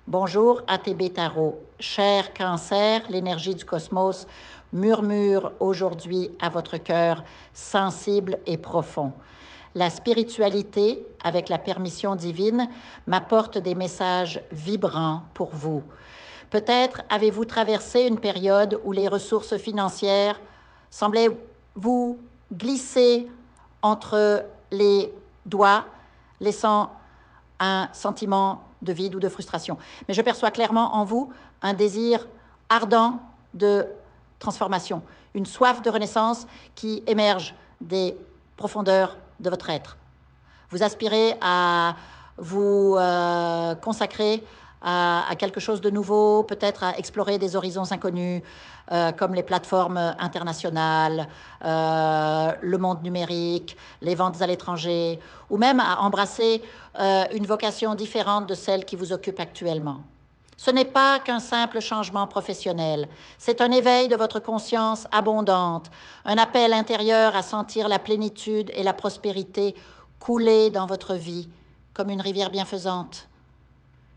Bonjour ATB Tarot. Cher Cancer, l'énergie du cosmos murmure aujourd'hui à votre cœur sensible et profond. La spiritualité, avec la permission divine, m'apporte des messages vibrants pour vous. Peut-être avez-vous traversé une période où les ressources financières semblaient vous glisser entre les doigts, laissant un sentiment de vide ou de frustration. Mais je perçois clairement en vous un désir ardent de transformation, une soif de renaissance qui émerge des profondeurs de votre être. Vous aspirez à vous consacrer à quelque chose de nouveau, peut-être à explorer des horizons inconnus, comme les plateformes internationales, le monde numérique, les ventes à l'étranger, ou même à embrasser une vocation différente de celle qui vous occupe actuellement. Ce n'est pas qu'un simple changement professionnel, c'est un éveil de votre conscience abondante, un appel intérieur à sentir la plénitude et la prospérité couler dans votre vie comme une rivière bienfaisante.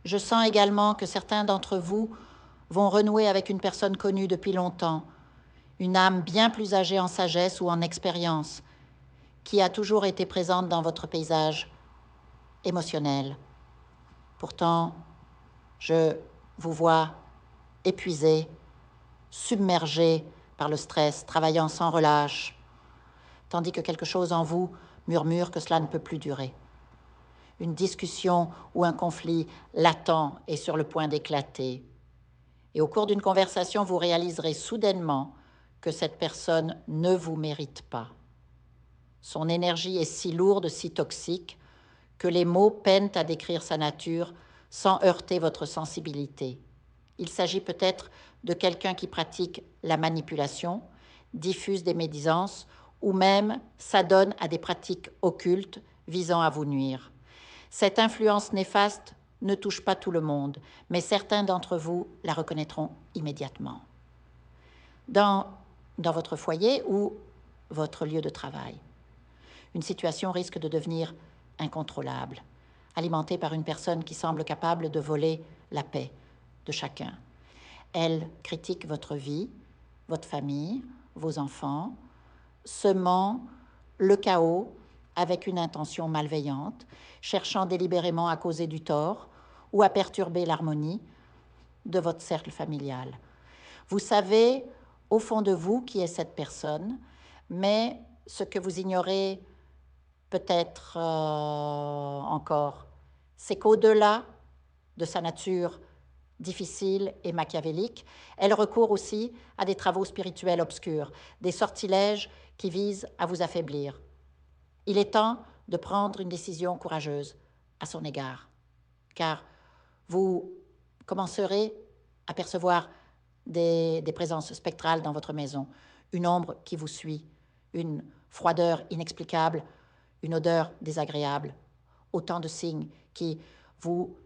Je sens également que certains d'entre vous vont renouer avec une personne connue depuis longtemps, une âme bien plus âgée en sagesse ou en expérience, qui a toujours été présente dans votre paysage émotionnel. Pourtant, je vous vois épuisé, submergé par le stress, travaillant sans relâche, tandis que quelque chose en vous murmure que cela ne peut plus durer. Une discussion ou un conflit latent est sur le point d'éclater. Et au cours d'une conversation, vous réaliserez soudainement que cette personne ne vous mérite pas. Son énergie est si lourde, si toxique, que les mots peinent à décrire sa nature sans heurter votre sensibilité. Il s'agit peut-être de quelqu'un qui pratique la manipulation, diffuse des médisances ou même s'adonne à des pratiques occultes visant à vous nuire. Cette influence néfaste ne touche pas tout le monde, mais certains d'entre vous la reconnaîtront immédiatement. Dans votre foyer ou votre lieu de travail, une situation risque de devenir incontrôlable, alimentée par une personne qui semble capable de voler la paix de chacun. Elle critique votre vie, votre famille, vos enfants, semant le chaos avec une intention malveillante, cherchant délibérément à causer du tort ou à perturber l'harmonie de votre cercle familial. Vous savez, au fond de vous, qui est cette personne, mais ce que vous ignorez peut-être encore, c'est qu'au-delà de sa nature difficile et machiavélique, elle recourt aussi à des travaux spirituels obscurs, des sortilèges qui visent à vous affaiblir. Il est temps de prendre une décision courageuse à son égard, car vous commencerez à percevoir des présences spectrales dans votre maison, une ombre qui vous suit, une froideur inexplicable, une odeur désagréable, autant de signes qui vous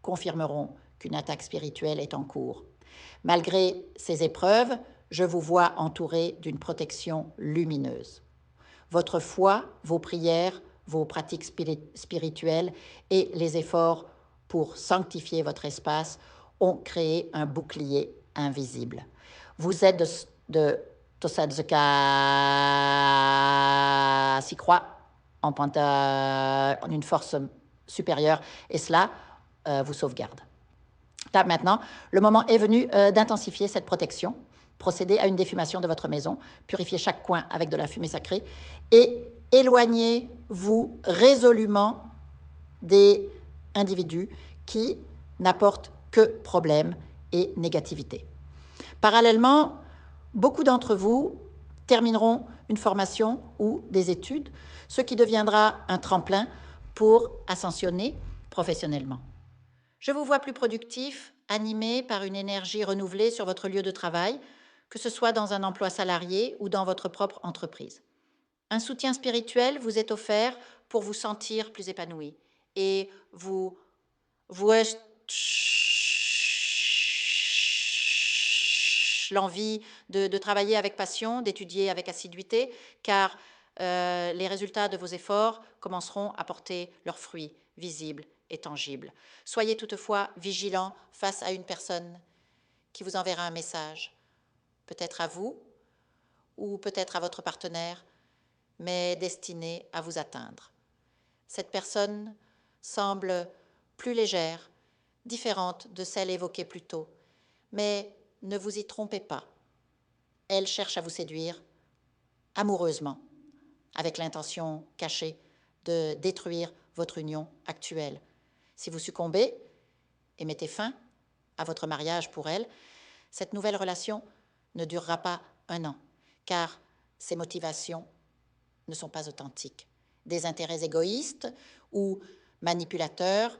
confirmeront qu'une attaque spirituelle est en cours. Malgré ces épreuves, je vous vois entouré d'une protection lumineuse. Votre foi, vos prières, vos pratiques spirituelles et les efforts pour sanctifier votre espace ont créé un bouclier invisible. Vous êtes de Tosadzuka s'y croit en pointant une force supérieure et cela vous sauvegarde. Là, maintenant, le moment est venu d'intensifier cette protection, procéder à une défumation de votre maison, purifier chaque coin avec de la fumée sacrée et éloignez-vous résolument des individus qui n'apportent que problèmes et négativité. Parallèlement, beaucoup d'entre vous termineront une formation ou des études, ce qui deviendra un tremplin pour ascensionner professionnellement. Je vous vois plus productif, animé par une énergie renouvelée sur votre lieu de travail, que ce soit dans un emploi salarié ou dans votre propre entreprise. Un soutien spirituel vous est offert pour vous sentir plus épanoui et vous l'envie de travailler avec passion, d'étudier avec assiduité, car les résultats de vos efforts commenceront à porter leurs fruits visible et tangible. Soyez toutefois vigilant face à une personne qui vous enverra un message, peut-être à vous ou peut-être à votre partenaire, mais destiné à vous atteindre. Cette personne semble plus légère, différente de celle évoquée plus tôt, mais ne vous y trompez pas. Elle cherche à vous séduire amoureusement, avec l'intention cachée de détruire votre union actuelle. Si vous succombez et mettez fin à votre mariage pour elle, cette nouvelle relation ne durera pas 1 an, car ses motivations ne sont pas authentiques. Des intérêts égoïstes ou manipulateurs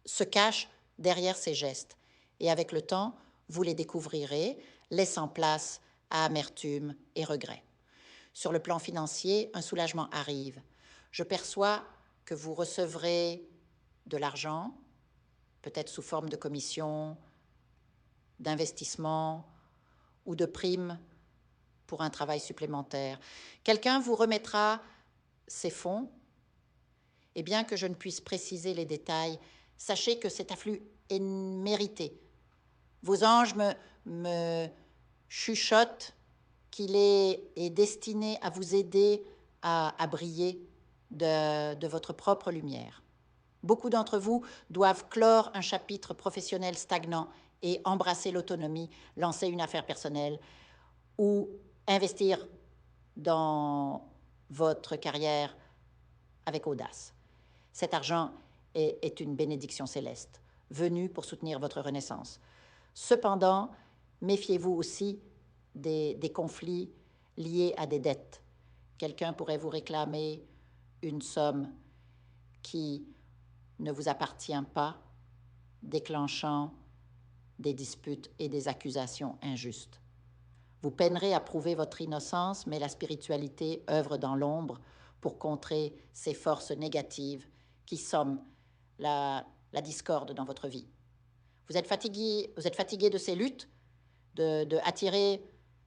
se cachent derrière ces gestes. Et avec le temps, vous les découvrirez, laissant place à amertume et regret. Sur le plan financier, un soulagement arrive. Je perçois que vous recevrez de l'argent, peut-être sous forme de commission, d'investissement ou de primes pour un travail supplémentaire. Quelqu'un vous remettra ces fonds, et bien que je ne puisse préciser les détails, sachez que cet afflux est mérité. Vos anges me chuchotent qu'il est destiné à vous aider à briller de votre propre lumière. Beaucoup d'entre vous doivent clore un chapitre professionnel stagnant et embrasser l'autonomie, lancer une affaire personnelle ou investir dans votre carrière avec audace. Cet argent est une bénédiction céleste, venue pour soutenir votre renaissance. Cependant, méfiez-vous aussi des conflits liés à des dettes. Quelqu'un pourrait vous réclamer une somme qui ne vous appartient pas, déclenchant des disputes et des accusations injustes. Vous peinerez à prouver votre innocence, mais la spiritualité œuvre dans l'ombre pour contrer ces forces négatives qui somment la discorde dans votre vie. Vous êtes fatigué de ces luttes, de attirer,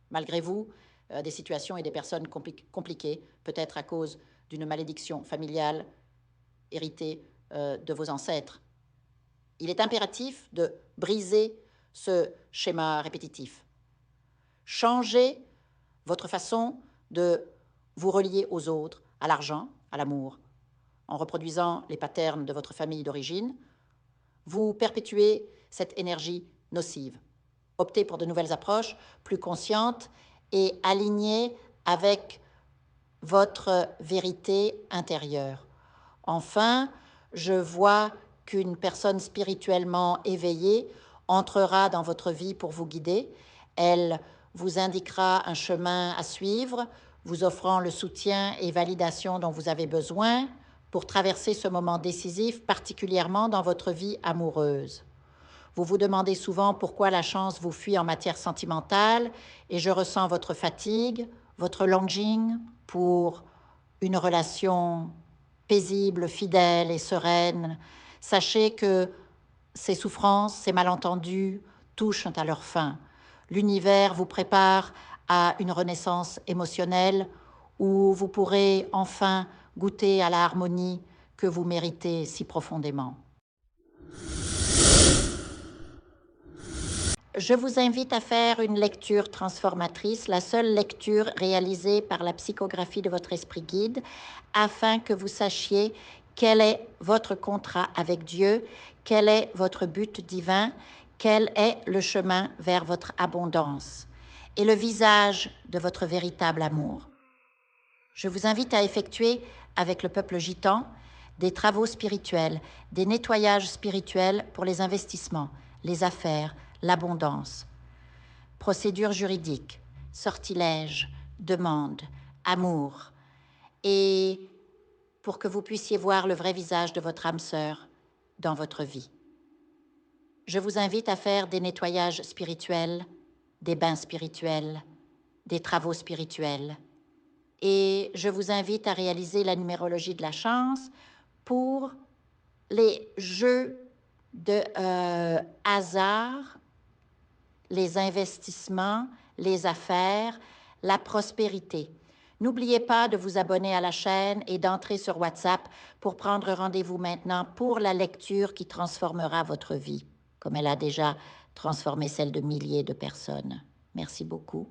malgré vous, des situations et des personnes compliquées, peut-être à cause d'une malédiction familiale héritée de vos ancêtres. Il est impératif de briser ce schéma répétitif. Changez votre façon de vous relier aux autres, à l'argent, à l'amour. En reproduisant les patterns de votre famille d'origine, vous perpétuez cette énergie nocive. Optez pour de nouvelles approches plus conscientes et alignées avec votre vérité intérieure. Enfin, je vois qu'une personne spirituellement éveillée entrera dans votre vie pour vous guider. Elle vous indiquera un chemin à suivre, vous offrant le soutien et validation dont vous avez besoin pour traverser ce moment décisif, particulièrement dans votre vie amoureuse. Vous vous demandez souvent pourquoi la chance vous fuit en matière sentimentale et je ressens votre fatigue, votre longing pour une relation paisible, fidèle et sereine. Sachez que ces souffrances, ces malentendus touchent à leur fin. L'univers vous prépare à une renaissance émotionnelle où vous pourrez enfin goûter à la harmonie que vous méritez si profondément. Je vous invite à faire une lecture transformatrice, la seule lecture réalisée par la psychographie de votre esprit guide, afin que vous sachiez quel est votre contrat avec Dieu, quel est votre but divin, quel est le chemin vers votre abondance et le visage de votre véritable amour. Je vous invite à effectuer avec le peuple gitan des travaux spirituels, des nettoyages spirituels pour les investissements, les affaires, l'abondance. Procédures juridiques, sortilèges, demandes, amour. Et pour que vous puissiez voir le vrai visage de votre âme sœur dans votre vie. Je vous invite à faire des nettoyages spirituels, des bains spirituels, des travaux spirituels. Et je vous invite à réaliser la numérologie de la chance pour les jeux de hasard, les investissements, les affaires, la prospérité. N'oubliez pas de vous abonner à la chaîne et d'entrer sur WhatsApp pour prendre rendez-vous maintenant pour la lecture qui transformera votre vie, comme elle a déjà transformé celle de milliers de personnes. Merci beaucoup.